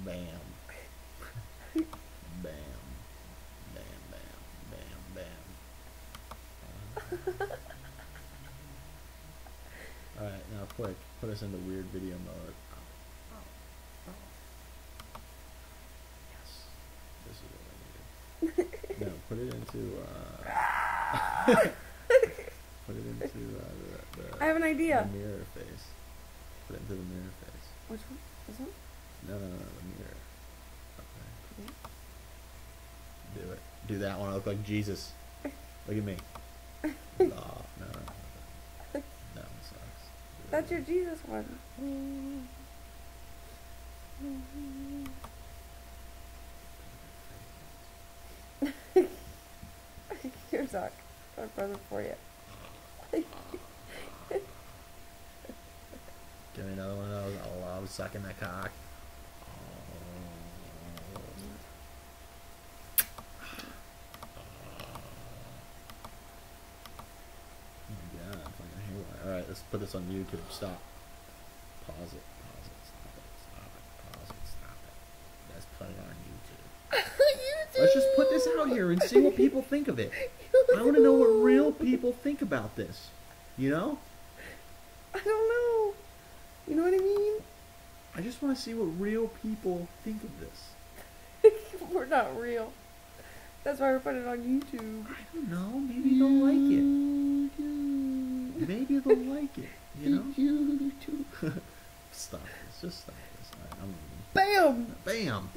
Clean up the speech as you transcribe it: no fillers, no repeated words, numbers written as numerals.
Bam. Bam. Bam, bam, bam, bam. Alright, now quick, put us into weird video mode. Yes. This is what I needed. No, put it into, put it into, the I have an idea. the mirror face. Put it into the mirror face. Which one? This one? No, the mirror. Okay. Do it. Do that one. I look like Jesus. Look at me. Oh, no. That one sucks. That's your Jesus one. Here's Zach. Our present for you. Give me another one of those. I love sucking that cock. Oh my god, fucking haywire. Alright, let's put this on YouTube. Stop. Pause it. Pause it. Stop it. Stop it. Pause it. Stop it. Let's put it on YouTube. Let's just put this out here and see what people think of it. I want to know what real people think about this. You know? I don't know. You know what I mean? I just want to see what real people think of this. We're not real. That's why we're putting it on YouTube. I don't know. Maybe they'll like it. Maybe they'll like it. You know? YouTube. Stop this. Just stop this. Alright, Bam! Bam!